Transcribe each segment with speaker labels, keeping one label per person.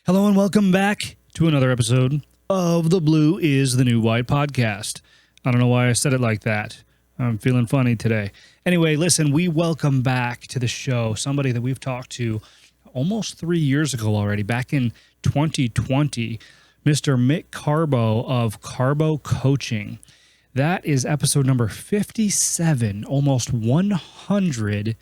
Speaker 1: Hello and welcome back to another episode of the Blue is the New White podcast. I don't know why I said it like that. I'm feeling funny today. Anyway, listen, we welcome back to the show somebody that we've talked to almost 3 years ago already, back in 2020, Mr. Mick Carbo of Carbo Coaching. That is episode number 57, almost 100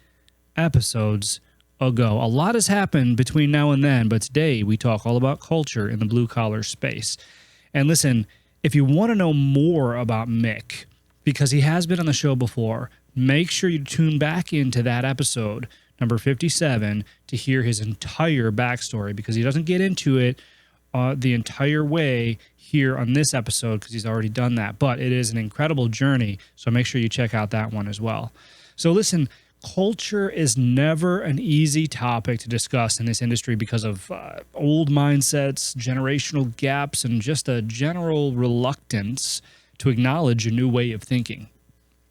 Speaker 1: episodes ago. A lot has happened between now and then, but today we talk all about culture in the blue-collar space. And listen, if you want to know more about Mick, because he has been on the show before, make sure you tune back into that episode, number 57, to hear his entire backstory, because he doesn't get into it the entire way here on this episode, because he's already done that. But it is an incredible journey, so make sure you check out that one as well. So listen, culture is never an easy topic to discuss in this industry because of old mindsets, generational gaps, and just a general reluctance to acknowledge a new way of thinking.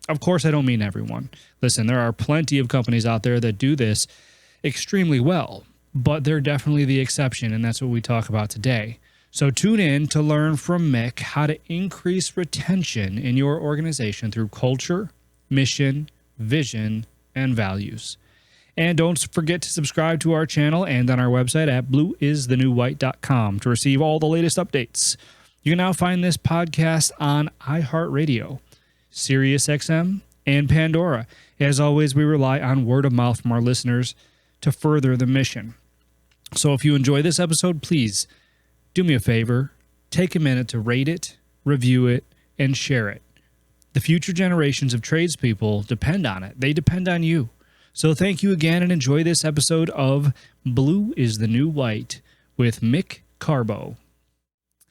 Speaker 1: Of course, I don't mean everyone. Listen, there are plenty of companies out there that do this extremely well, but they're definitely the exception, and that's what we talk about today. So tune in to learn from Mick how to increase retention in your organization through culture, mission, vision, and values. And don't forget to subscribe to our channel and on our website at blueisthenewwhite.com to receive all the latest updates. You can now find this podcast on iHeartRadio, SiriusXM, and Pandora. As always, we rely on word of mouth from our listeners to further the mission. So if you enjoy this episode, please do me a favor, take a minute to rate it, review it, and share it. The future generations of tradespeople depend on it. They depend on you. So thank you again and enjoy this episode of Blue is the New White with Mick Carbo.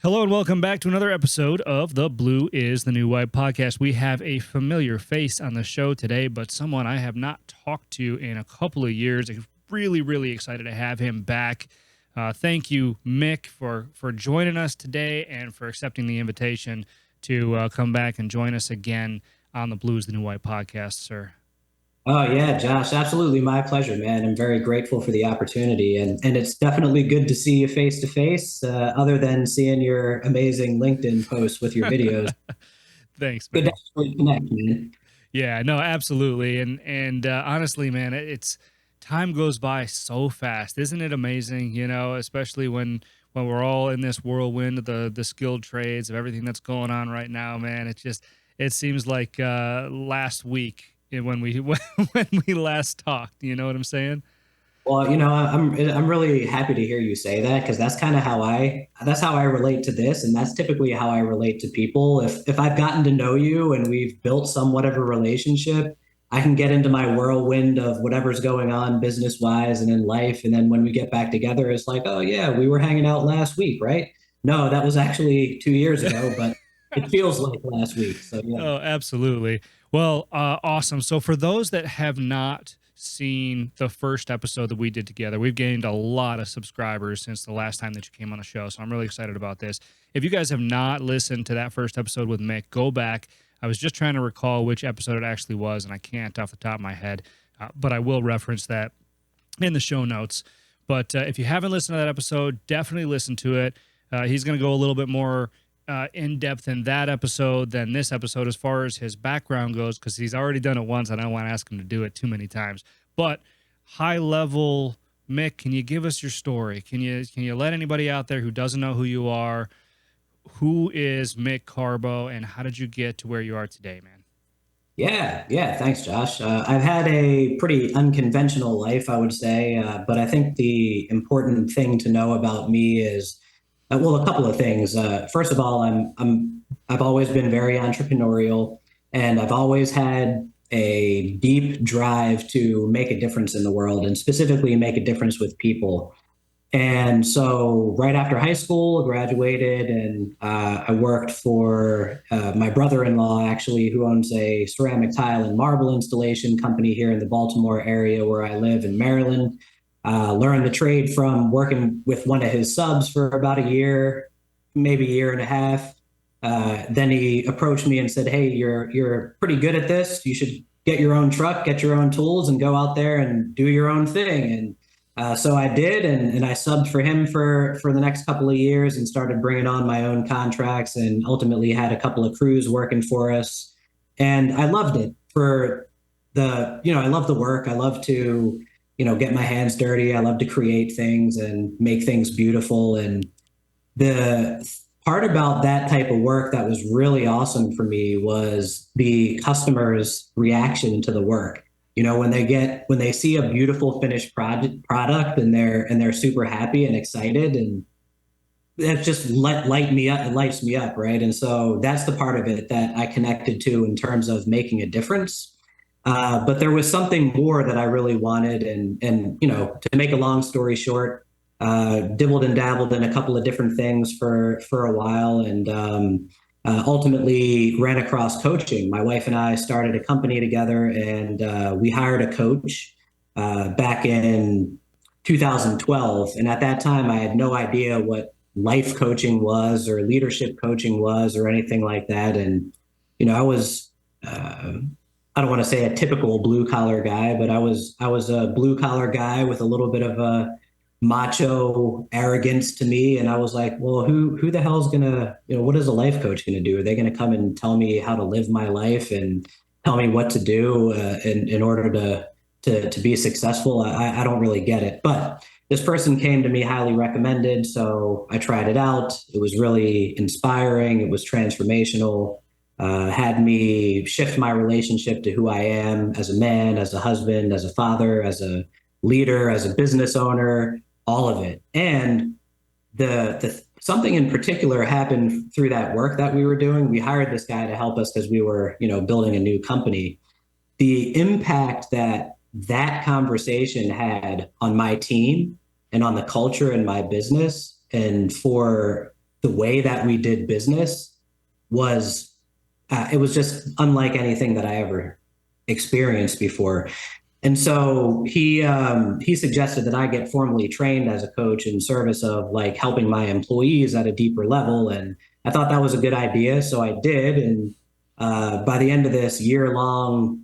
Speaker 1: Hello and welcome back to another episode of the Blue is the New White podcast. We have a familiar face on the show today, but someone I have not talked to in a couple of years. I'm really excited to have him back. Thank you, Mick, for joining us today and for accepting the invitation to come back and join us again on the Blue is the New White podcast, sir.
Speaker 2: Oh, yeah, Josh, absolutely my pleasure, man. I'm very grateful for the opportunity, and it's definitely good to see you face to face, other than seeing your amazing LinkedIn posts with your videos.
Speaker 1: Thanks, man.
Speaker 2: Good to actually connect, man.
Speaker 1: Yeah, no, absolutely. And honestly, man, it's time goes by so fast. Isn't it amazing, especially when we're all in this whirlwind of the skilled trades of everything that's going on right now, man. It seems like last week when we last talked. You know what I'm saying?
Speaker 2: Well, I'm really happy to hear you say that, because that's kind of how I relate to this, and that's typically how I relate to people. If I've gotten to know you and we've built somewhat of a relationship, I can get into my whirlwind of whatever's going on business wise and in life. And then when we get back together, it's like, oh yeah, we were hanging out last week, right? No, that was actually 2 years ago, but it feels like last week. So yeah.
Speaker 1: Oh, absolutely. Well, awesome. So for those that have not seen the first episode that we did together, we've gained a lot of subscribers since the last time that you came on the show. So I'm really excited about this. If you guys have not listened to that first episode with Mick, go back. I was just trying to recall which episode it actually was, and I can't off the top of my head, but I will reference that in the show notes. But if you haven't listened to that episode, definitely listen to it. He's going to go a little bit more in-depth in that episode than this episode as far as his background goes, because he's already done it once. I don't want to ask him to do it too many times. But high level, Mick, can you give us your story? Can you let anybody out there who doesn't know who you are? Who is Mick Carbo, and how did you get to where you are today, man?
Speaker 2: Yeah. Thanks, Josh. I've had a pretty unconventional life, I would say, but I think the important thing to know about me is, well, a couple of things. First of all, I've always been very entrepreneurial, and I've always had a deep drive to make a difference in the world, and specifically make a difference with people. And so right after high school, I graduated, and I worked for my brother-in-law, actually, who owns a ceramic tile and marble installation company here in the Baltimore area where I live in Maryland. Learned the trade from working with one of his subs for about a year, maybe a year and a half. Then he approached me and said, "Hey, you're pretty good at this. You should get your own truck, get your own tools, and go out there and do your own thing." And So I did, and I subbed for him for the next couple of years and started bringing on my own contracts and ultimately had a couple of crews working for us. And I loved it for I love the work. I love to, get my hands dirty. I love to create things and make things beautiful. And the part about that type of work that was really awesome for me was the customer's reaction to the work. When they see a beautiful finished product and they're super happy and excited, and that just light me up. It lights me up, right? And so that's the part of it that I connected to in terms of making a difference. But there was something more that I really wanted, and to make a long story short, dibbled and dabbled in a couple of different things for a while, and ultimately ran across coaching. My wife and I started a company together, and we hired a coach back in 2012. And at that time, I had no idea what life coaching was or leadership coaching was or anything like that. And I was I don't want to say a typical blue collar guy, but I was a blue collar guy with a little bit of a macho arrogance to me. And I was like, well, who the hell's gonna, what is a life coach gonna do? Are they gonna come and tell me how to live my life and tell me what to do in order to be successful? I don't really get it. But this person came to me highly recommended, so I tried it out. It was really inspiring. It was transformational. Had me shift my relationship to who I am as a man, as a husband, as a father, as a leader, as a business owner, all of it. And the something in particular happened through that work that we were doing. We hired this guy to help us because we were, building a new company. The impact that conversation had on my team and on the culture in my business and for the way that we did business was it was just unlike anything that I ever experienced before. And so he suggested that I get formally trained as a coach in service of like helping my employees at a deeper level. And I thought that was a good idea. So I did. And by the end of this year-long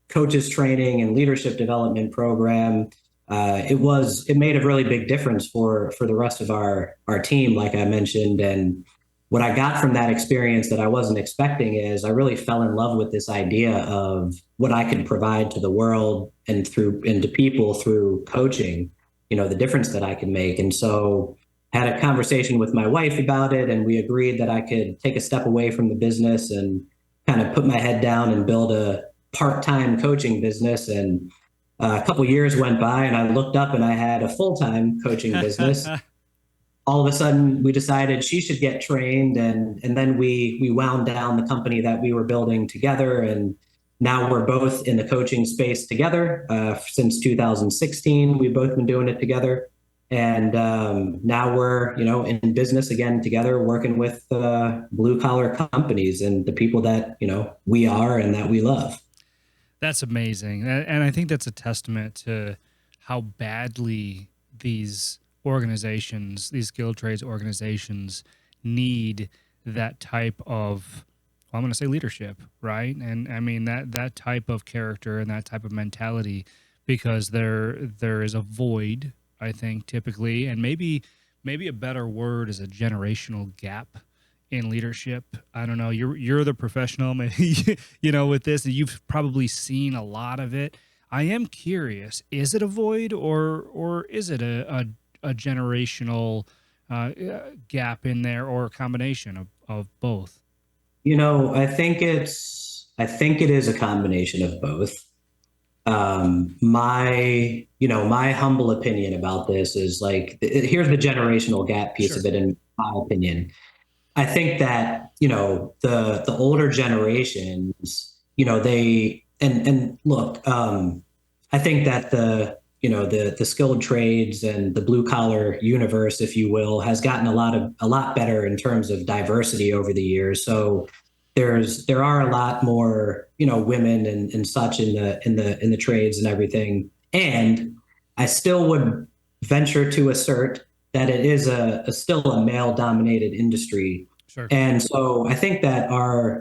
Speaker 2: coaches training and leadership development program, it made a really big difference for the rest of our team, like I mentioned. And what I got from that experience that I wasn't expecting is I really fell in love with this idea of what I could provide to the world and to people through coaching, the difference that I can make. And so I had a conversation with my wife about it, and we agreed that I could take a step away from the business and kind of put my head down and build a part-time coaching business. And a couple years went by, and I looked up and I had a full-time coaching business. All of a sudden we decided she should get trained, and then we wound down the company that we were building together, and now we're both in the coaching space together. Since 2016 we've both been doing it together, and now we're in business again together, working with blue collar companies and the people that we are and that we love.
Speaker 1: That's amazing. And I think that's a testament to how badly these organizations, these skilled trades organizations, need that type of, well, I'm going to say leadership, right? And I mean that type of character and that type of mentality, because there is a void, I think, typically, and maybe a better word is a generational gap in leadership. I don't know. You're the professional, maybe, with this, and you've probably seen a lot of it. I am curious: is it a void, or is it a generational gap in there, or a combination of both?
Speaker 2: I think it is a combination of both. My humble opinion about this is like, here's the generational gap piece
Speaker 1: Sure.
Speaker 2: of it, in my opinion. I think that, the older generations, they and look, I think that the skilled trades and the blue collar universe, if you will, has gotten a lot better in terms of diversity over the years. So there are a lot more, women and such in the trades and everything. And I still would venture to assert that it is still a male dominated industry.
Speaker 1: Sure.
Speaker 2: And so I think that our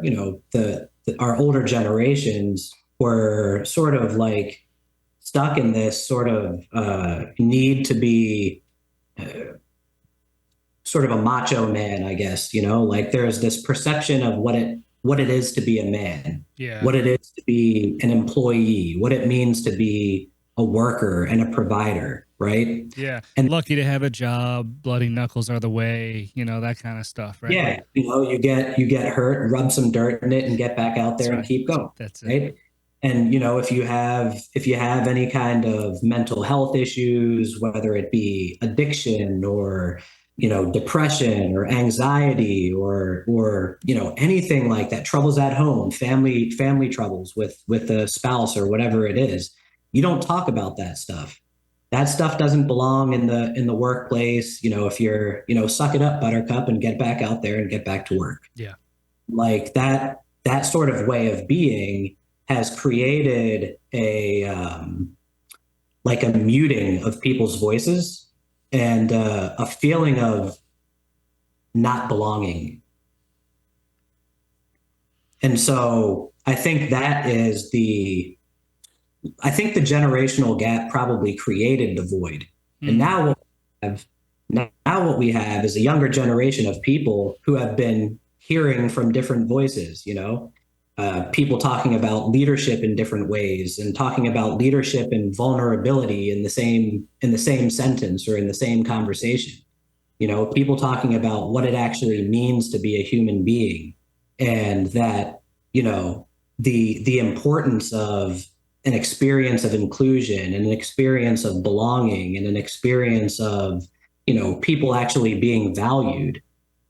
Speaker 2: older generations were sort of like stuck in this sort of need to be sort of a macho man, I guess, like there's this perception of what it is to be a man,
Speaker 1: Yeah.
Speaker 2: what it is to be an employee, what it means to be a worker and a provider, right?
Speaker 1: Yeah.
Speaker 2: And
Speaker 1: Lucky to have a job, bloody knuckles are the way, that kind of stuff, right?
Speaker 2: yeah, you get hurt, rub some dirt in it and get back out
Speaker 1: That's
Speaker 2: there and
Speaker 1: right.
Speaker 2: keep going,
Speaker 1: That's it.
Speaker 2: right? And if you have any kind of mental health issues, whether it be addiction or depression or anxiety or anything like that, troubles at home, family troubles with a spouse or whatever it is, you don't talk about that stuff. That stuff doesn't belong in the workplace. If you're suck it up, buttercup, and get back out there and get back to work.
Speaker 1: Yeah.
Speaker 2: Like that sort of way of being has created like a muting of people's voices and a feeling of not belonging. And so I think the generational gap probably created the void. And
Speaker 1: Mm.
Speaker 2: now what we have is a younger generation of people who have been hearing from different voices, people talking about leadership in different ways and talking about leadership and vulnerability in the same sentence or in the same conversation. People talking about what it actually means to be a human being, and that, the importance of an experience of inclusion and an experience of belonging and an experience of, people actually being valued.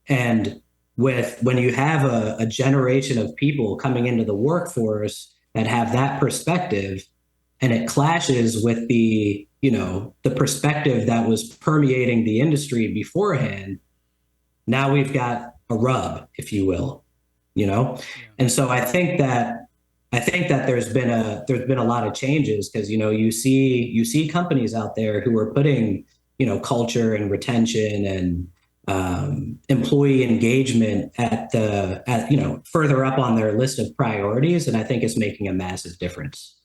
Speaker 2: And when you have a generation of people coming into the workforce that have that perspective, and it clashes with the perspective that was permeating the industry beforehand, now we've got a rub, if you will,
Speaker 1: Yeah.
Speaker 2: and so I think that there's been a lot of changes, because you see companies out there who are putting culture and retention and employee engagement at further up on their list of priorities, and I think it's making a massive difference.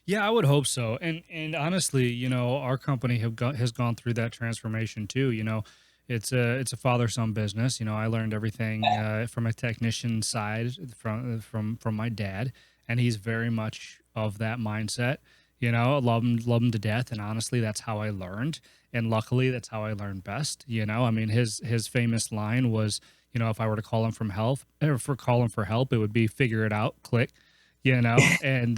Speaker 1: Yeah, I would hope so. And honestly, our company has gone through that transformation too. It's a father son business. I learned everything from a technician side from my dad, and he's very much of that mindset. I love him to death, and honestly, that's how I learned. And luckily, that's how I learned best. I mean, his famous line was, if I were to call him from help, or for call him for help, it would be figure it out, click. And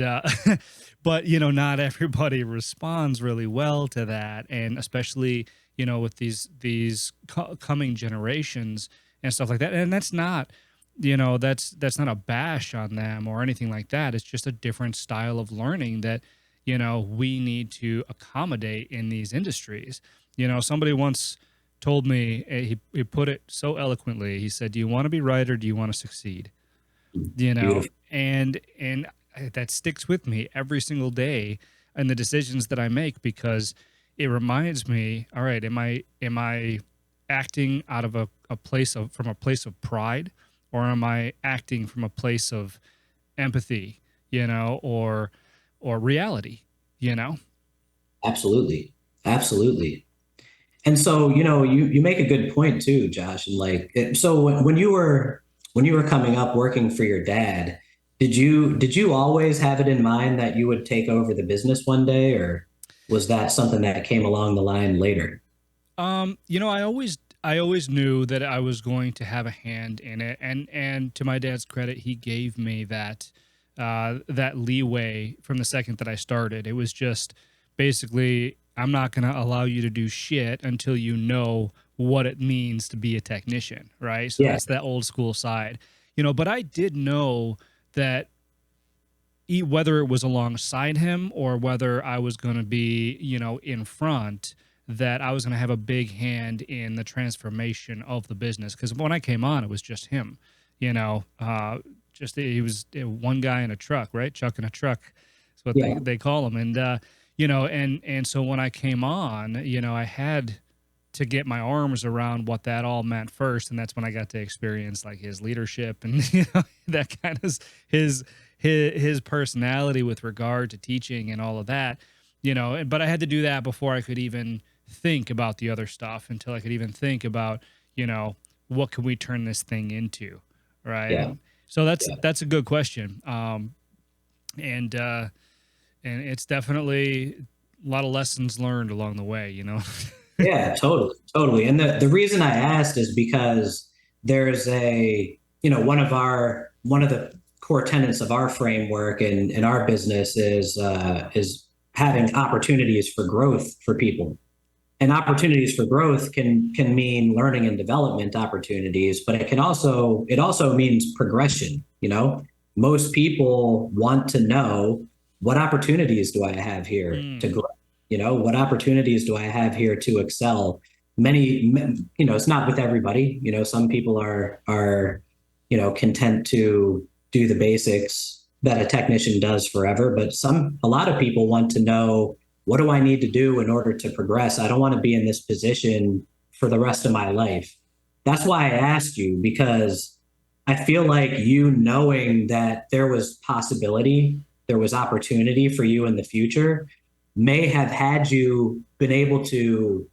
Speaker 1: but not everybody responds really well to that, and especially with these coming generations and stuff like that. And that's not that's not a bash on them or anything like that. It's just a different style of learning that we need to accommodate in these industries. Somebody once told me, he put it so eloquently. He said, do you want to be right or do you want to succeed?
Speaker 2: Beautiful.
Speaker 1: And that sticks with me every single day and the decisions that I make, because it reminds me, all right, am I acting out of a place of from a place of pride, or am I acting from a place of empathy, or reality,
Speaker 2: Absolutely. Absolutely. And so, you make a good point too, Josh. And so when you were coming up working for your dad, did you always have it in mind that you would take over the business one day, or was that something that came along the line later?
Speaker 1: I always knew that I was going to have a hand in it, and to my dad's credit, he gave me that leeway from the second that I started. It was just basically, I'm not going to allow you to do shit until you know what it means to be a technician, right? So
Speaker 2: Yeah,
Speaker 1: that's that old school side, but I did know that whether it was alongside him or whether I was going to be, in front, that I was going to have a big hand in the transformation of the business. Because when I came on, it was just him, you know, just he was one guy in a truck, right? Chuck in a truck is what
Speaker 2: yeah,
Speaker 1: they call him. And, and so when I came on, I had to get my arms around what that all meant first, and that's when I got to experience like his leadership and that kind of his personality with regard to teaching and all of that. but I had to do that before I could even think about the other stuff, until I could even think about, what can we turn this thing into? Right.
Speaker 2: Yeah.
Speaker 1: And so
Speaker 2: Yeah.
Speaker 1: that's a good question. And it's definitely a lot of lessons learned along the way.
Speaker 2: Yeah, totally, totally. And the reason I asked is because there's one of the core tenets of our framework in our business is having opportunities for growth for people. And opportunities for growth can mean learning and development opportunities, but it also means progression. Most people want to know, what opportunities do I have here to
Speaker 1: Mm,
Speaker 2: grow? What opportunities do I have here to excel? It's not with everybody. Some people are content to do the basics that a technician does forever, but a lot of people want to know, what do I need to do in order to progress? I don't want to be in this position for the rest of my life. That's why I asked you, because I feel like you knowing that there was possibility, there was opportunity for you in the future, may have had you been able to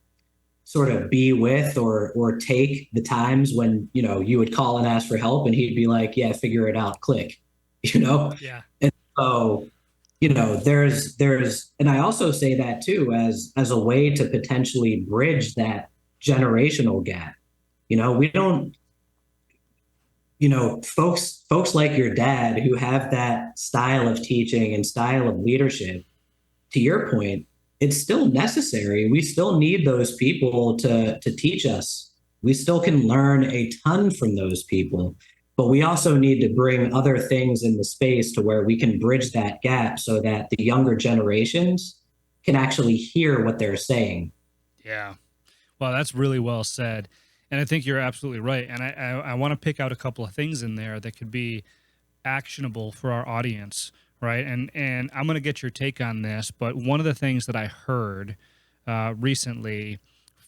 Speaker 2: sort of be with or take the times when you would call and ask for help, and he'd be like, yeah, figure it out, click. you know
Speaker 1: yeah.
Speaker 2: and so there's and I also say that too, as a way to potentially bridge that generational gap. We don't, folks like your dad who have that style of teaching and style of leadership, to your point, it's still necessary. We still need those people to teach us. We still can learn a ton from those people, but we also need to bring other things in the space to where we can bridge that gap so that the younger generations can actually hear what they're saying.
Speaker 1: Yeah. Well, that's really well said. And I think you're absolutely right. And I want to pick out a couple of things in there that could be actionable for our audience, right? And I'm going to get your take on this, but one of the things that I heard recently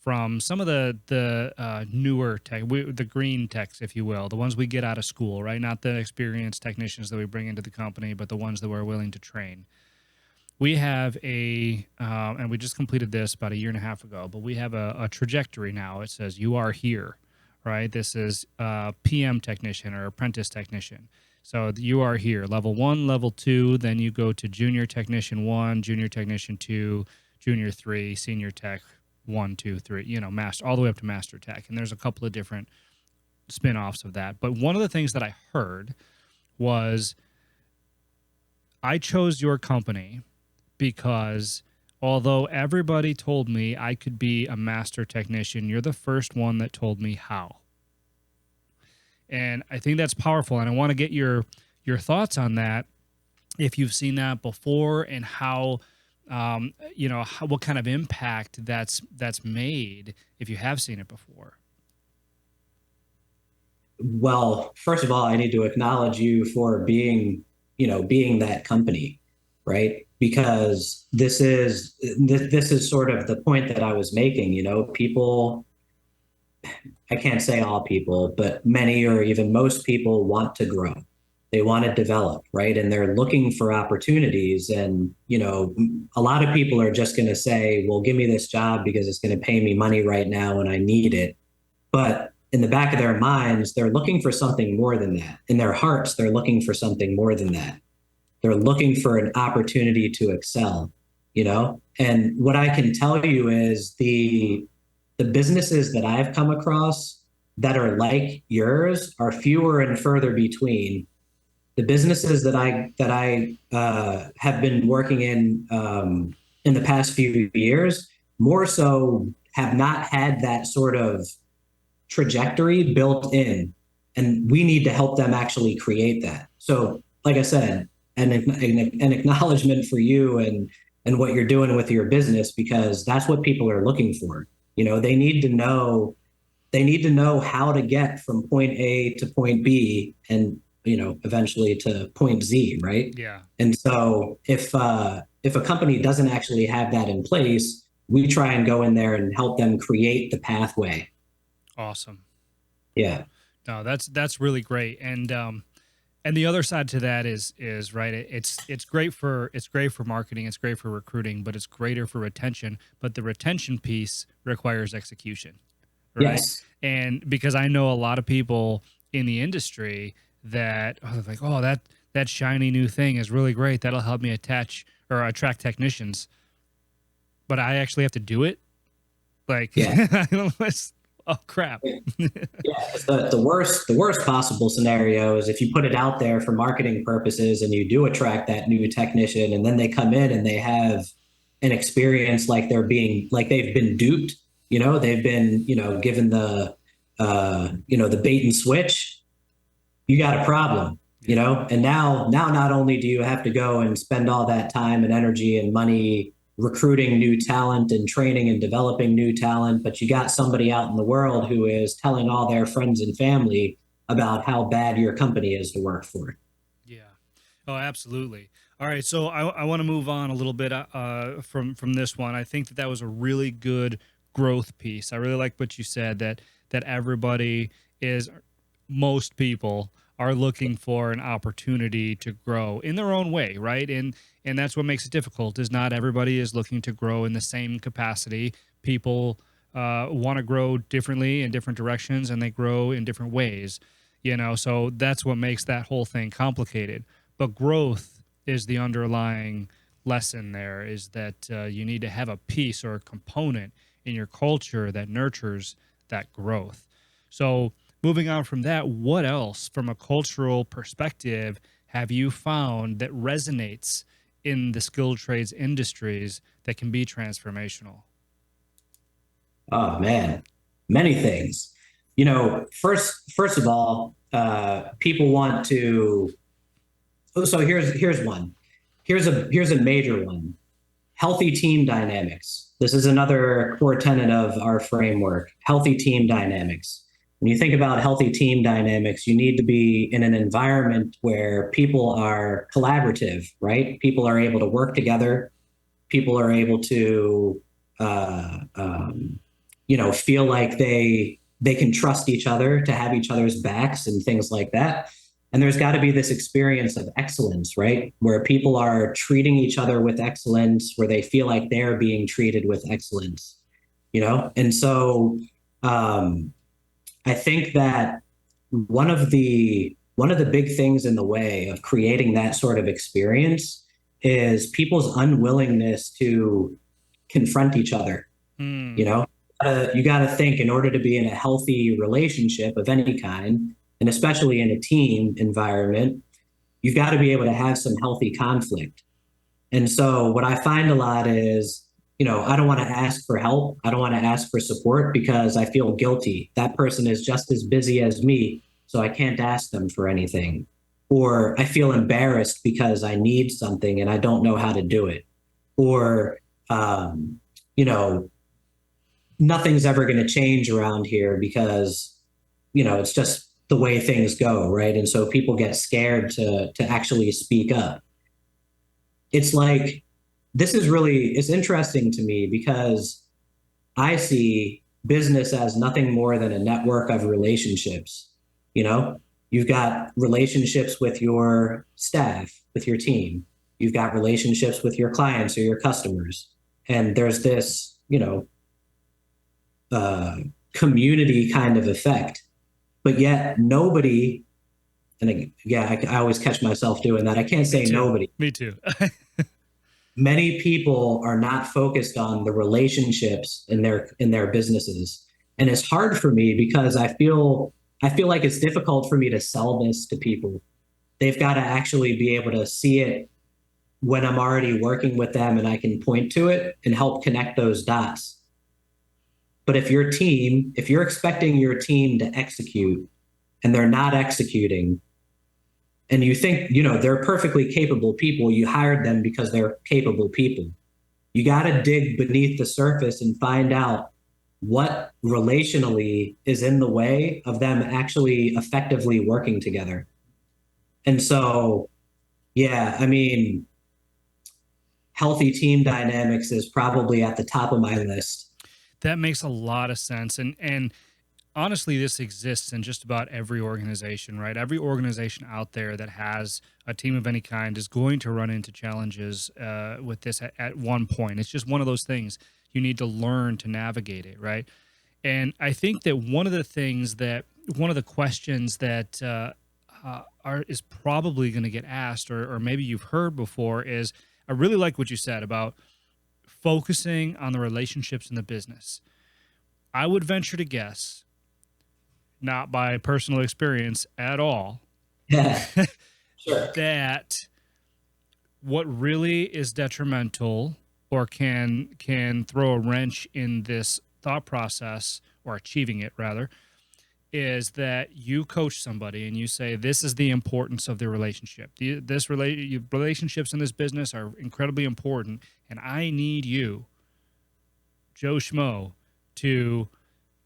Speaker 1: from some of the newer tech, the green techs, if you will, the ones we get out of school, right? Not the experienced technicians that we bring into the company, but the ones that we're willing to train. We have and we just completed this about a year and a half ago, but we have a trajectory now. It says, you are here, right? This is PM technician or apprentice technician. So you are here, level 1, level 2, then you go to junior technician 1, junior technician 2, junior 3, senior tech 1, 2, 3, master, all the way up to master tech. And there's a couple of different spin-offs of that. But one of the things that I heard was, I chose your company because although everybody told me I could be a master technician, you're the first one that told me how. And I think that's powerful. And I want to get your thoughts on that, if you've seen that before, and how, what kind of impact that's made if you have seen it before.
Speaker 2: Well, first of all, I need to acknowledge you for being that company, right? Because this is sort of the point that I was making. People, I can't say all people, but many or even most people want to grow. They want to develop, right? And they're looking for opportunities. And, a lot of people are just going to say, well, give me this job because it's going to pay me money right now and I need it. But in the back of their minds, they're looking for something more than that. In their hearts, they're looking for something more than that. They're looking for an opportunity to excel. And what I can tell you is the businesses that I've come across that are like yours are fewer and further between. The businesses that I have been working in the past few years, more so, have not had that sort of trajectory built in, and we need to help them actually create that. So, like I said, an acknowledgement for you and what you're doing with your business, because that's what people are looking for. They need to know how to get from point A to point B, and eventually to point Z, right?
Speaker 1: Yeah.
Speaker 2: And so if a company doesn't actually have that in place, we try and go in there and help them create the pathway.
Speaker 1: Awesome.
Speaker 2: Yeah.
Speaker 1: No, that's really great. And And the other side to that is right. It's great for marketing. It's great for recruiting, but it's greater for retention. But the retention piece requires execution, right?
Speaker 2: Yes.
Speaker 1: And because I know a lot of people in the industry that they're like, oh, that shiny new thing is really great. That'll help me attract technicians. But I actually have to do it. Like,
Speaker 2: Yeah.
Speaker 1: oh crap.
Speaker 2: Yeah, the worst possible scenario is if you put it out there for marketing purposes and you do attract that new technician, and then they come in and they have an experience like they've been duped. They've been given the bait and switch. You got a problem. And now not only do you have to go and spend all that time and energy and money recruiting new talent and training and developing new talent, but you got somebody out in the world who is telling all their friends and family about how bad your company is to work for.
Speaker 1: Yeah. Oh, absolutely. All right. So I want to move on a little bit from this one. I think that was a really good growth piece. I really like what you said, that most people are looking for an opportunity to grow in their own way, right? And that's what makes it difficult, is not everybody is looking to grow in the same capacity. People want to grow differently in different directions, and they grow in different ways, so that's what makes that whole thing complicated. But growth is the underlying lesson there, is that you need to have a piece or a component in your culture that nurtures that growth. So moving on from that, what else from a cultural perspective have you found that resonates in the skilled trades industries that can be transformational?
Speaker 2: Oh man, many things. First of all, people want to. So here's one. Here's a major one. Healthy team dynamics. This is another core tenet of our framework. Healthy team dynamics. When you think about healthy team dynamics, you need to be in an environment where people are collaborative, right? People are able to work together. People are able to, feel like they can trust each other, to have each other's backs and things like that. And there's got to be this experience of excellence, right? Where people are treating each other with excellence, where they feel like they're being treated with excellence, And so, I think that one of the big things in the way of creating that sort of experience is people's unwillingness to confront each other.
Speaker 1: Mm.
Speaker 2: You got to think, in order to be in a healthy relationship of any kind, and especially in a team environment, you've got to be able to have some healthy conflict. And so what I find a lot is, I don't want to ask for help. I don't want to ask for support because I feel guilty. That person is just as busy as me, so I can't ask them for anything. Or I feel embarrassed because I need something and I don't know how to do it. Or, nothing's ever going to change around here because, it's just the way things go, right? And so people get scared to actually speak up. It's like, it's interesting to me because I see business as nothing more than a network of relationships. You've got relationships with your staff, with your team. You've got relationships with your clients or your customers. And there's this, community kind of effect. But yet nobody, and I always catch myself doing that. I can't say nobody.
Speaker 1: Me too.
Speaker 2: Many people are not focused on the relationships in their businesses, and it's hard for me because I feel like it's difficult for me to sell this to people. They've got to actually be able to see it when I'm already working with them, and I can point to it and help connect those dots. But if you're expecting your team to execute and they're not executing, and you think, they're perfectly capable people, you hired them because they're capable people. You got to dig beneath the surface and find out what relationally is in the way of them actually effectively working together. And so, healthy team dynamics is probably at the top of my list.
Speaker 1: That makes a lot of sense. And honestly, this exists in just about every organization, right? Every organization out there that has a team of any kind is going to run into challenges with this at one point. It's just one of those things. You need to learn to navigate it, right? And I think that one of the questions that is probably going to get asked, or maybe you've heard before, is I really like what you said about focusing on the relationships in the business. I would venture to guess, not by personal experience at all,
Speaker 2: Yeah, sure.
Speaker 1: that what really is detrimental or can throw a wrench in this thought process, or achieving it rather, is that you coach somebody and you say, this is the importance of the relationship. Relationships in this business are incredibly important, and I need you, Joe Schmo, to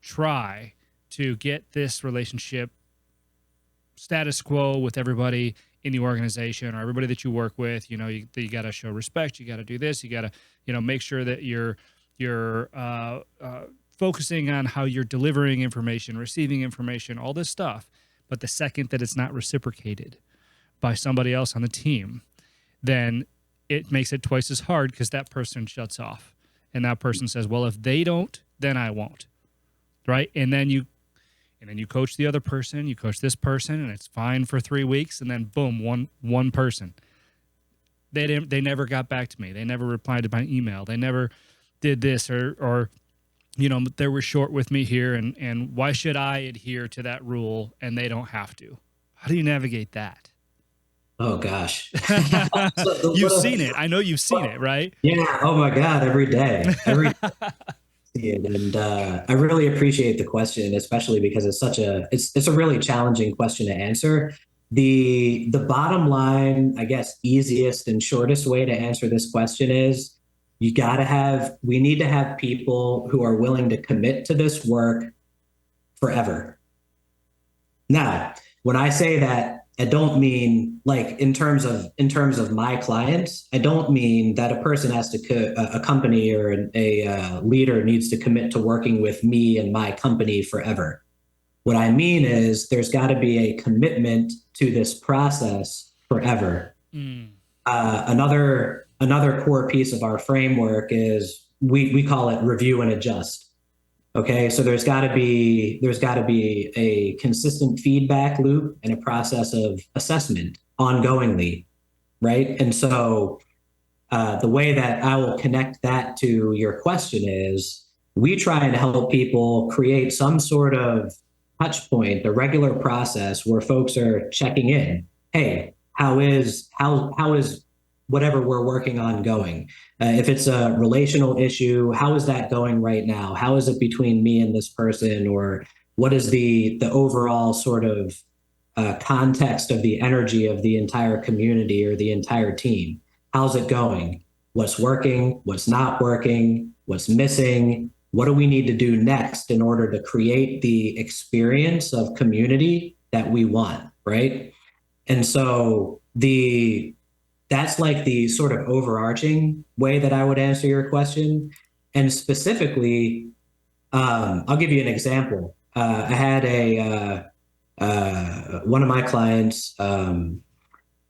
Speaker 1: try to get this relationship status quo with everybody in the organization, or everybody that you work with. You got to show respect. You got to do this. You got to, make sure that you're focusing on how you're delivering information, receiving information, all this stuff. But the second that it's not reciprocated by somebody else on the team, then it makes it twice as hard, because that person shuts off. And that person says, well, if they don't, then I won't. Right? And then you coach the other person, you coach this person, and it's fine for 3 weeks, and then boom, one person. They never got back to me. They never replied to my email. They never did this, or they were short with me here, and why should I adhere to that rule and they don't have to? How do you navigate that?
Speaker 2: Oh gosh.
Speaker 1: You've seen it. I know you've seen it, right?
Speaker 2: Yeah. Oh my God. Every day. And I really appreciate the question, especially because it's a really challenging question to answer. The bottom line, I guess, easiest and shortest way to answer this question is we need to have people who are willing to commit to this work forever. Now, when I say that, I don't mean like in terms of my clients. I don't mean that a person has to, a company or a leader needs to commit to working with me and my company forever. What I mean is there's got to be a commitment to this process forever. Another core piece of our framework is we call it review and adjust. Okay, so there's got to be a consistent feedback loop and a process of assessment ongoingly, right? And so the way that I will connect that to your question is we try and help people create some sort of touch point, a regular process where folks are checking in. Hey, how is whatever we're working on going? If it's a relational issue, how is that going right now? How is it between me and this person? Or what is the overall sort of context of the energy of the entire community or the entire team? How's it going? What's working? What's not working? What's missing? What do we need to do next in order to create the experience of community that we want, right? And so that's like the sort of overarching way that I would answer your question. And specifically, I'll give you an example. I had one of my clients, the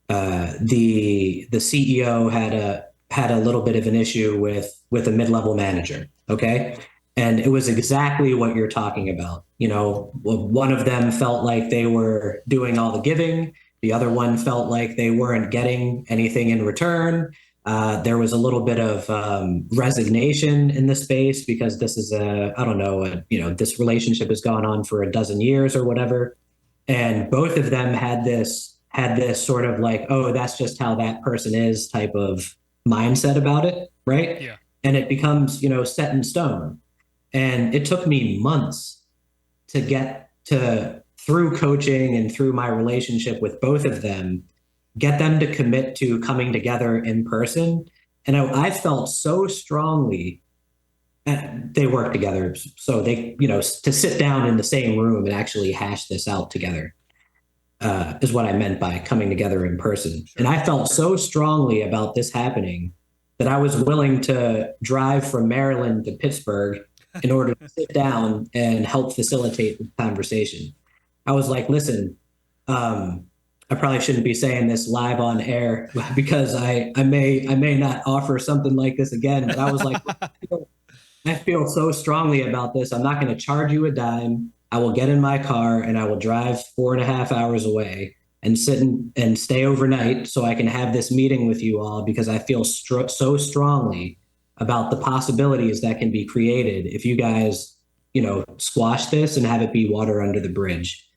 Speaker 2: CEO had a little bit of an issue with a mid-level manager. Okay. And it was exactly what you're talking about. One of them felt like they were doing all the giving. The other one felt like they weren't getting anything in return. There was a little bit of resignation in the space because this is this relationship has gone on for a dozen years or whatever. And both of them had this sort of like, oh, that's just how that person is type of mindset about it, right?
Speaker 1: Yeah.
Speaker 2: And it becomes, set in stone. And it took me months to get through coaching and through my relationship with both of them, get them to commit to coming together in person. And I felt so strongly, and they work together. So they, to sit down in the same room and actually hash this out together is what I meant by coming together in person. Sure. And I felt so strongly about this happening that I was willing to drive from Maryland to Pittsburgh in order to sit down and help facilitate the conversation. I was like, listen, I probably shouldn't be saying this live on air because I may not offer something like this again. But I was like, I feel so strongly about this. I'm not going to charge you a dime. I will get in my car and I will drive 4.5 hours away and and stay overnight so I can have this meeting with you all because I feel so strongly about the possibilities that can be created if you guys, squash this and have it be water under the bridge.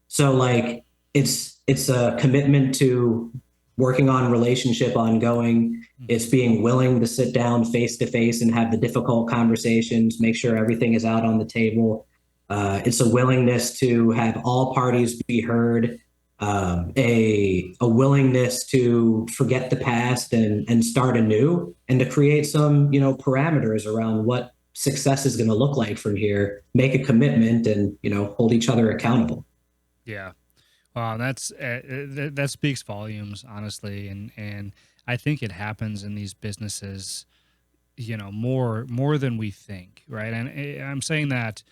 Speaker 2: So like it's a commitment to working on relationship ongoing. It's being willing to sit down face to face and have the difficult conversations, make sure everything is out on the table. It's a willingness to have all parties be heard, a willingness to forget the past and start anew, and to create some parameters around what success is going to look like from here. Make a commitment and hold each other accountable.
Speaker 1: Yeah. Wow, that speaks volumes, honestly, and I think it happens in these businesses, more than we think, right? And I'm saying that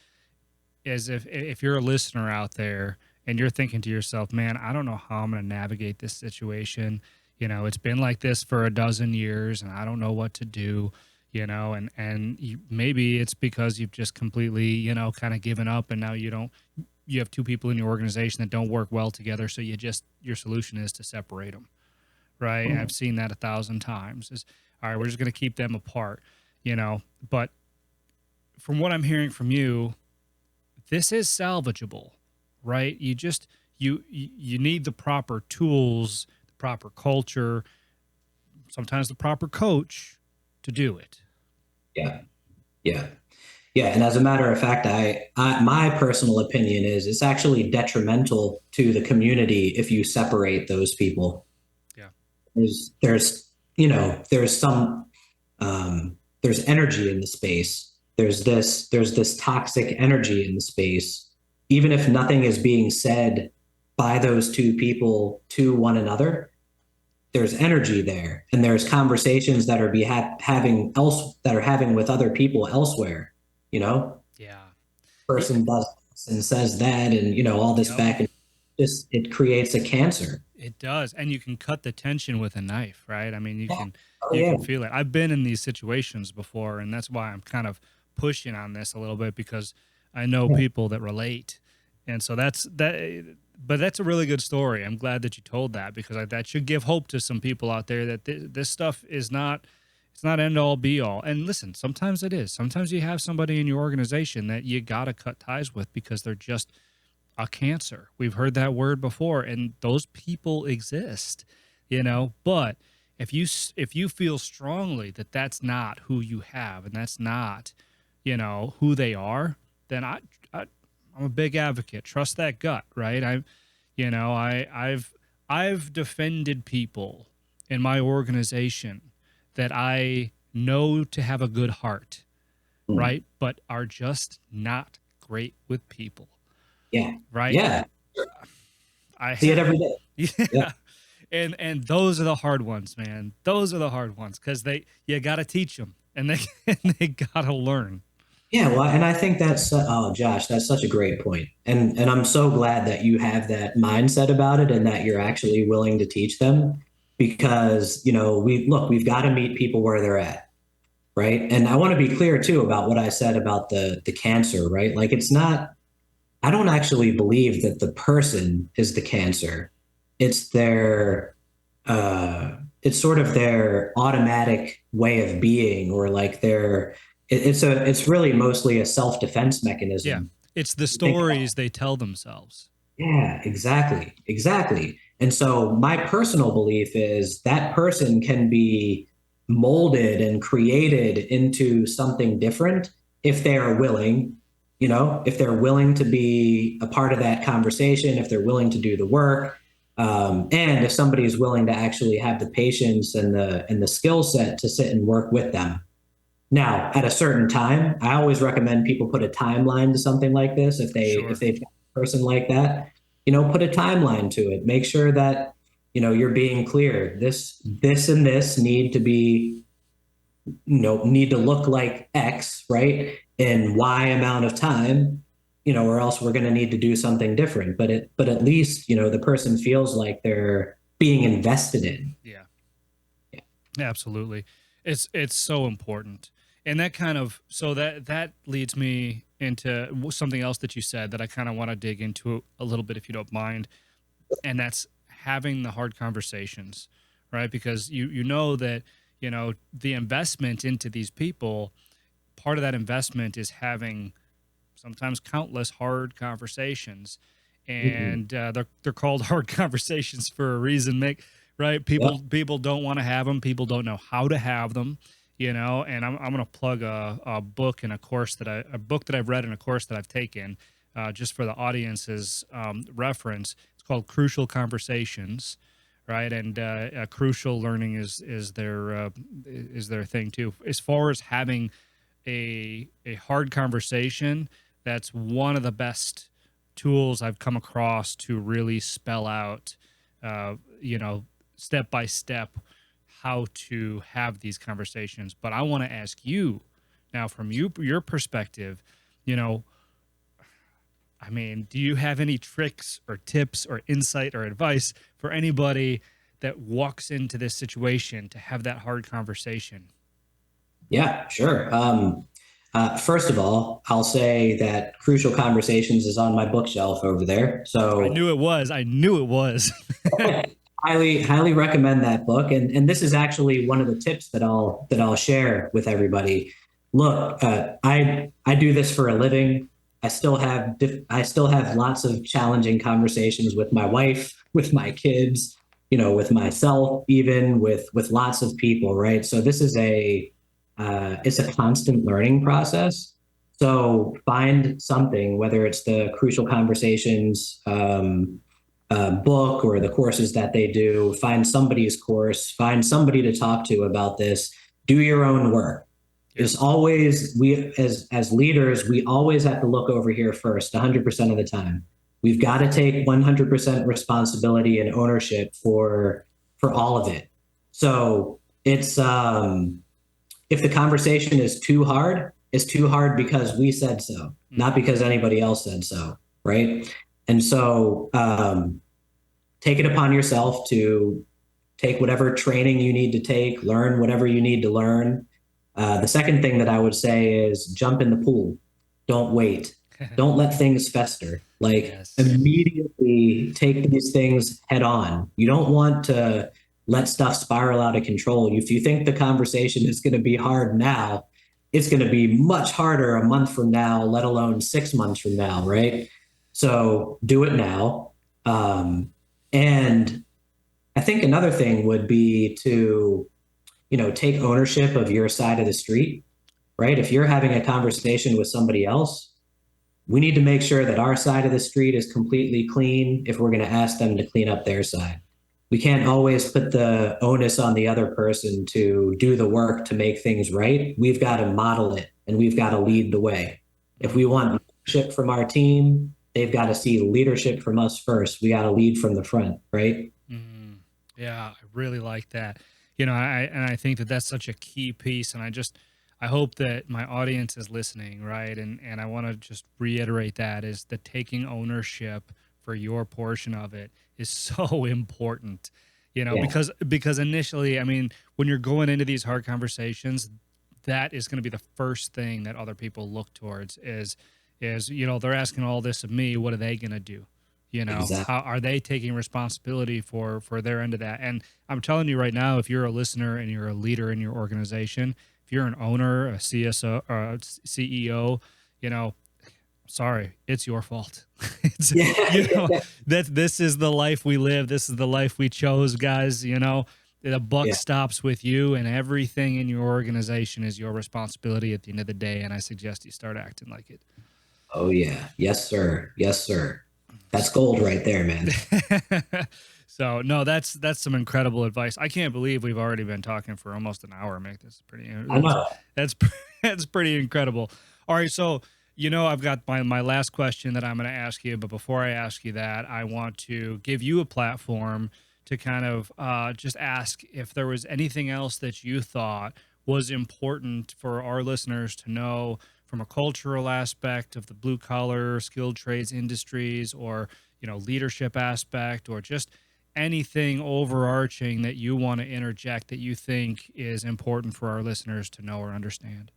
Speaker 1: as if you're a listener out there and you're thinking to yourself, man, I don't know how I'm going to navigate this situation. It's been like this for a dozen years, and I don't know what to do. Maybe it's because you've just completely, kind of given up, and now you have two people in your organization that don't work well together. So your solution is to separate them. Right. I've seen that 1,000 times is, all right, we're just going to keep them apart, but from what I'm hearing from you, this is salvageable, right? You need the proper tools, the proper culture, sometimes the proper coach to do it.
Speaker 2: Yeah. Yeah. Yeah, and as a matter of fact, my personal opinion is it's actually detrimental to the community if you separate those people.
Speaker 1: Yeah,
Speaker 2: there's some there's energy in the space. There's this toxic energy in the space. Even if nothing is being said by those two people to one another, there's energy there, and there's conversations that are having with other people elsewhere.
Speaker 1: Yeah.
Speaker 2: Person does this and says that, and all this back and just it creates a cancer.
Speaker 1: It does, and you can cut the tension with a knife, right? I mean, you
Speaker 2: Yeah.
Speaker 1: can
Speaker 2: Oh,
Speaker 1: you
Speaker 2: yeah.
Speaker 1: can feel it. I've been in these situations before, and that's why I'm kind of pushing on this a little bit, because I know people that relate, and so that's that. But that's a really good story. I'm glad that you told that, because that should give hope to some people out there that this stuff is not. It's not end all be all. And listen, sometimes it is. Sometimes you have somebody in your organization that you got to cut ties with because they're just a cancer. We've heard that word before, and those people exist, but if you feel strongly that that's not who you have and that's not, who they are, then I'm a big advocate. Trust that gut, right? I've defended people in my organization that I know to have a good heart, right? But are just not great with people.
Speaker 2: Yeah.
Speaker 1: Right.
Speaker 2: Yeah.
Speaker 1: I
Speaker 2: see it every day.
Speaker 1: Yeah. And those are the hard ones, man. Those are the hard ones, because you got to teach them, and they got to learn.
Speaker 2: Yeah. Well, and I think oh, Josh, that's such a great point. And I'm so glad that you have that mindset about it and that you're actually willing to teach them, because, we've got to meet people where they're at. Right. And I want to be clear too about what I said about the cancer, right? Like, I don't actually believe that the person is the cancer. It's it's sort of their automatic way of being, or like it's really mostly a self-defense mechanism.
Speaker 1: Yeah. It's the stories they tell themselves.
Speaker 2: Yeah, exactly. Exactly. And so my personal belief is that person can be molded and created into something different if they are willing, if they're willing to be a part of that conversation, if they're willing to do the work, and if somebody is willing to actually have the patience and the skill set to sit and work with them. Now, at a certain time, I always recommend people put a timeline to something like this. If they've got a person like that, put a timeline to it. Make sure that you're being clear. This and this need to look like X, right? in Y amount of time, or else we're going to need to do something different. But at least, the person feels like they're being invested in.
Speaker 1: Yeah. Absolutely. It's so important. And that kind of, so that leads me into something else that you said that I kind of want to dig into a little bit, if you don't mind. And that's having the hard conversations, right? Because you know that, the investment into these people, part of that investment is having sometimes countless hard conversations,
Speaker 2: Mhm.
Speaker 1: and they're called hard conversations for a reason, Mick. Right?
Speaker 2: Yep.
Speaker 1: People don't want to have them. People don't know how to have them. And I'm going to plug a book and a book that I've read and a course that I've taken, just for the audience's reference. It's called Crucial Conversations, right? And crucial learning is their thing too. As far as having a hard conversation, that's one of the best tools I've come across to really spell out, step by step, how to have these conversations. But I want to ask you now, from your perspective, you know, I mean, do you have any tricks or tips or insight or advice for anybody that walks into this situation to have that hard conversation?
Speaker 2: Yeah, sure. First of all, I'll say that Crucial Conversations is on my bookshelf over there.
Speaker 1: I
Speaker 2: So
Speaker 1: knew it was. I knew it was.
Speaker 2: highly recommend that book. And this is actually one of the tips that I'll share with everybody. Look, I do this for a living. I still have lots of challenging conversations with my wife, with my kids, with myself, even with lots of people, right? So this is it's a constant learning process. So find something, whether it's the Crucial Conversations book or the courses that they do, find somebody's course, find somebody to talk to about this, do your own work. It's always, we as leaders, we always have to look over here first 100% of the time. We've got to take 100% responsibility and ownership for all of it. So if the conversation is too hard, it's too hard because we said so, not because anybody else said so, right? And so take it upon yourself to take whatever training you need to take, learn whatever you need to learn. The second thing that I would say is jump in the pool. Don't wait. Don't let things fester. Like
Speaker 1: Yes.
Speaker 2: immediately take these things head on. You don't want to let stuff spiral out of control. If you think the conversation is going to be hard now, it's going to be much harder a month from now, let alone 6 months from now, right? So do it now. And I think another thing would be to, take ownership of your side of the street, right? If you're having a conversation with somebody else, we need to make sure that our side of the street is completely clean if we're going to ask them to clean up their side. We can't always put the onus on the other person to do the work to make things right. We've got to model it and we've got to lead the way. If we want leadership from our team, they've got to see leadership from us first. We got to lead from the front, right?
Speaker 1: Mm, yeah, I really like that. I think that that's such a key piece, and I hope that my audience is listening, right? And I want to just reiterate that is that taking ownership for your portion of it is so important.
Speaker 2: Yeah.
Speaker 1: Because initially, I mean, when you're going into these hard conversations, that is going to be the first thing that other people look towards is they're asking all this of me, what are they going to do?
Speaker 2: Exactly.
Speaker 1: How are they taking responsibility for their end of that? And I'm telling you right now, if you're a listener and you're a leader in your organization, if you're an owner, a CSO, or a CEO, sorry, it's your fault. It's,
Speaker 2: Yeah.
Speaker 1: that this is the life we live. This is the life we chose, guys. The buck
Speaker 2: Yeah.
Speaker 1: stops with you, and everything in your organization is your responsibility at the end of the day. And I suggest you start acting like it.
Speaker 2: Oh yeah. Yes, sir. Yes, sir. That's gold right there, man.
Speaker 1: So no, that's some incredible advice. I can't believe we've already been talking for almost an hour, Mick.
Speaker 2: I know.
Speaker 1: That's that's pretty incredible. All right, so I've got my last question that I'm going to ask you, but before I ask you that, I want to give you a platform to kind of just ask if there was anything else that you thought was important for our listeners to know from a cultural aspect of the blue collar skilled trades industries, or, leadership aspect, or just anything overarching that you want to interject that you think is important for our listeners to know or understand?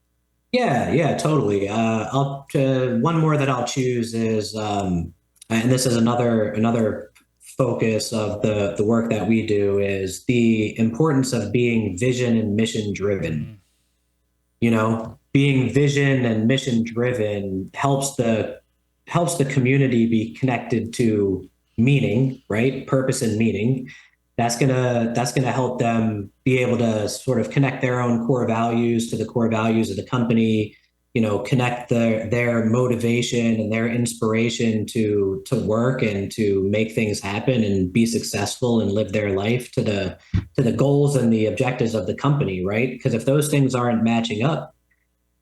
Speaker 2: Yeah, totally. One more that I'll choose is, and this is another focus of the work that we do, is the importance of being vision and mission driven.
Speaker 1: Mm,
Speaker 2: Being vision and mission driven helps the community be connected to meaning, right? Purpose and meaning. That's gonna help them be able to sort of connect their own core values to the core values of the company. Connect their motivation and their inspiration to work and to make things happen and be successful and live their life to the goals and the objectives of the company, right? Because if those things aren't matching up,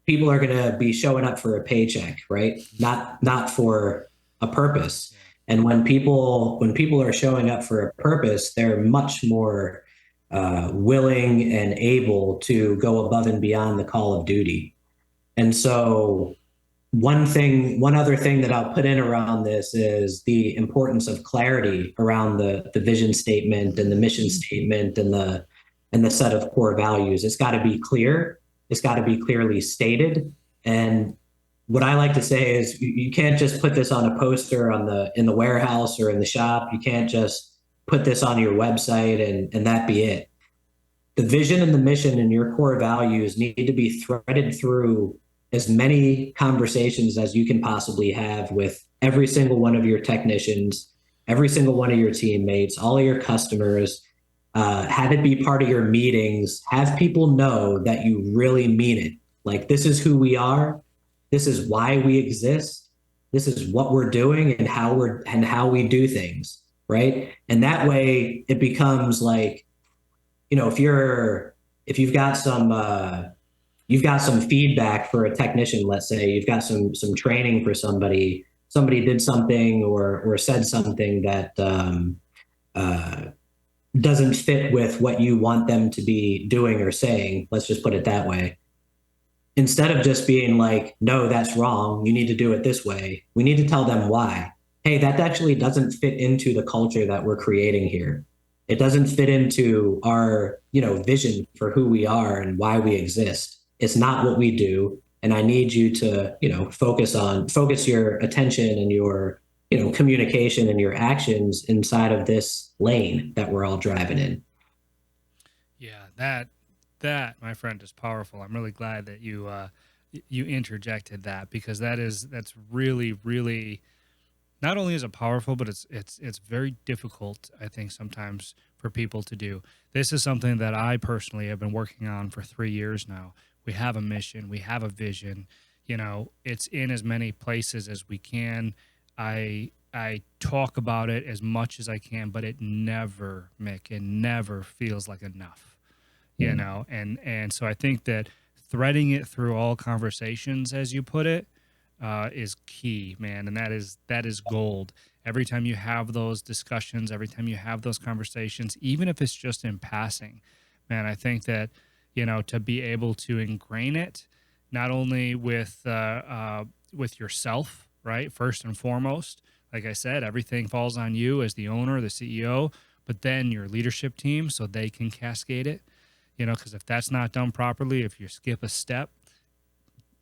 Speaker 2: people are going to be showing up for a paycheck, right? Not for a purpose. And when people are showing up for a purpose, they're much more willing and able to go above and beyond the call of duty. And so one other thing that I'll put in around this is the importance of clarity around the vision statement and the mission statement and the set of core values. It's got to be clear. It's got to be clearly stated. And what I like to say is you can't just put this on a poster in the warehouse or in the shop. You can't just put this on your website and that be it. The vision and the mission and your core values need to be threaded through as many conversations as you can possibly have with every single one of your technicians, every single one of your teammates, all of your customers. Have it be part of your meetings. Have people know that you really mean it. Like, this is who we are. This is why we exist. This is what we're doing and how we do things, right? And that way it becomes like, if you've got some feedback for a technician, let's say you've got some training for somebody did something or said something that doesn't fit with what you want them to be doing or saying, let's just put it that way. Instead of just being like, no, that's wrong, you need to do it this way, we need to tell them why. Hey, that actually doesn't fit into the culture that we're creating here. It doesn't fit into our, vision for who we are and why we exist. It's not what we do. And I need you to, focus your attention and your, communication and your actions inside of this lane that we're all driving in.
Speaker 1: Yeah, that, my friend, is powerful. I'm really glad that you interjected that, because that's really, really, not only is it powerful, but it's very difficult, I think, sometimes for people to do. This is something that I personally have been working on for 3 years now. We have a mission, we have a vision, it's in as many places as we can. I talk about it as much as I can, but it never, Mick, it never feels like enough, and so I think that threading it through all conversations, as you put it, is key, man. And that is gold. Every time you have those discussions, every time you have those conversations, even if it's just in passing, man, I think that, to be able to ingrain it, not only with yourself, right? First and foremost, like I said, everything falls on you as the owner, the CEO, but then your leadership team, so they can cascade it, because if that's not done properly, if you skip a step,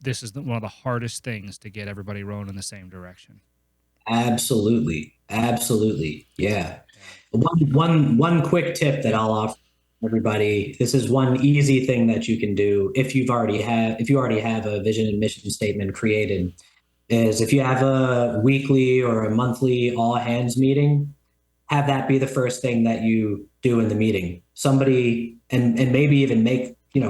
Speaker 1: this is one of the hardest things to get everybody rowing in the same direction.
Speaker 2: Absolutely. Yeah. One quick tip that I'll offer everybody. This is one easy thing that you can do if you already have a vision and mission statement created, is if you have a weekly or a monthly all hands meeting, have that be the first thing that you do in the meeting. Somebody, and maybe even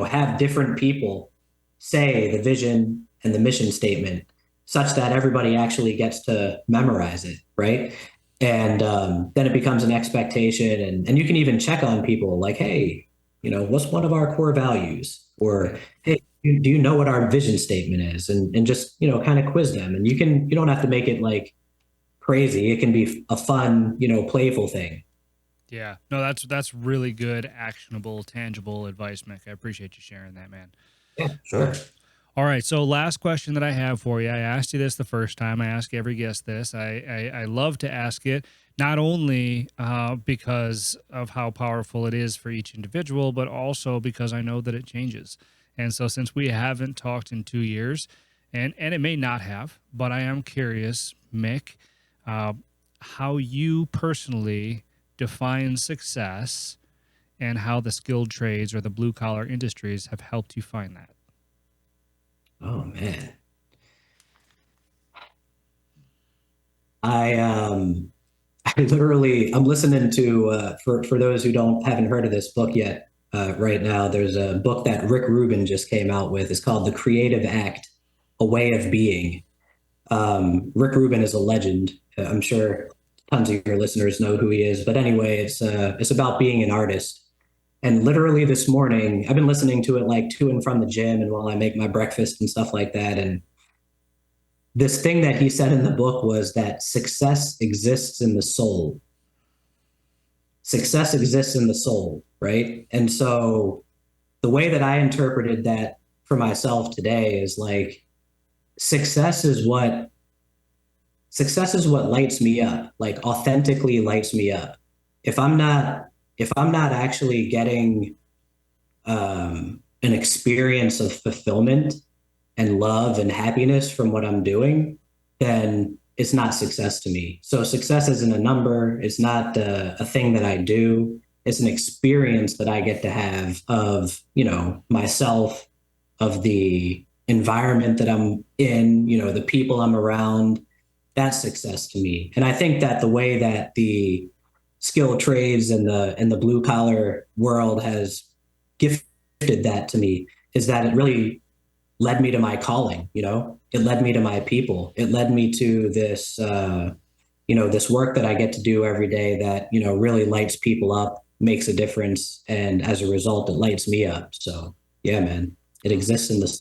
Speaker 2: have different people say the vision and the mission statement, such that everybody actually gets to memorize it, right? And then it becomes an expectation, and you can even check on people like, hey, what's one of our core values? Or, hey, do you know what our vision statement is? And just, kind of quiz them. And you don't have to make it like crazy. It can be a fun, playful thing.
Speaker 1: Yeah, no, that's really good, actionable, tangible advice, Mick. I appreciate you sharing that, man.
Speaker 2: Yeah, sure.
Speaker 1: All right. So last question that I have for you. I asked you this the first time. I ask every guest this. I love to ask it, not only because of how powerful it is for each individual, but also because I know that it changes. And so since we haven't talked in 2 years, and it may not have, but I am curious, Mick, how you personally define success and how the skilled trades or the blue collar industries have helped you find that.
Speaker 2: Oh man. I I literally I'm listening to for those who haven't heard of this book yet, right now, there's a book that Rick Rubin just came out with. It's called The Creative Act, A Way of Being. Rick Rubin is a legend. I'm sure tons of your listeners know who he is. But anyway, it's about being an artist. And literally this morning, I've been listening to it like to and from the gym and while I make my breakfast and stuff like that. And this thing that he said in the book was that success exists in the soul. Success exists in the soul, right? And so the way that I interpreted that for myself today is like success is what success is what lights me up, like authentically lights me up. If I'm not if I'm not actually getting an experience of fulfillment and love and happiness from what I'm doing, then it's not success to me. So success isn't a number. It's not a thing that I do. It's an experience that I get to have of, myself, of the environment that I'm in, the people I'm around. That's success to me. And I think that the way that the skilled trades and the blue collar world has gifted that to me is that it really led me to my calling. It led me to my people. It led me to this this work that I get to do every day that really lights people up, makes a difference, and as a result it lights me up. So yeah, man, it exists in the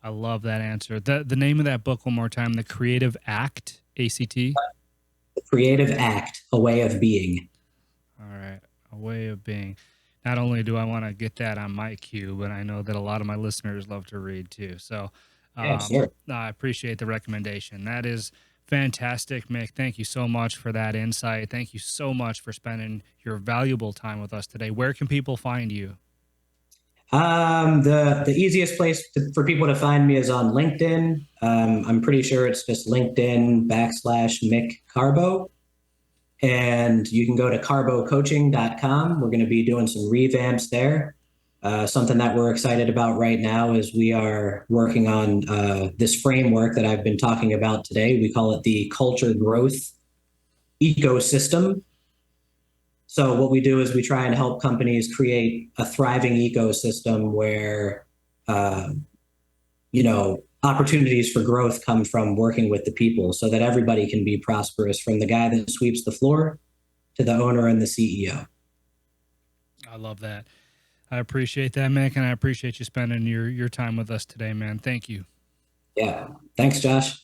Speaker 1: I love that answer. The name of that book one more time, The Creative Act, ACT.
Speaker 2: Creative Act, A Way of Being.
Speaker 1: All right, A Way of Being. Not only do I want to get that on my queue, but I know that a lot of my listeners love to read too. So
Speaker 2: Yeah, sure.
Speaker 1: I appreciate the recommendation. That is fantastic, Mick. Thank you so much for that insight. Thank you so much for spending your valuable time with us today. Where can people find you?
Speaker 2: The easiest place for people to find me is on LinkedIn. I'm pretty sure it's just LinkedIn /Mick Carbo. And you can go to carbocoaching.com. We're going to be doing some revamps there. Something that we're excited about right now is we are working on this framework that I've been talking about today. We call it the culture growth ecosystem. So what we do is we try and help companies create a thriving ecosystem where, opportunities for growth come from working with the people so that everybody can be prosperous, from the guy that sweeps the floor to the owner and the CEO.
Speaker 1: I love that. I appreciate that, Mick, and I appreciate you spending your time with us today, man. Thank you.
Speaker 2: Yeah. Thanks, Josh.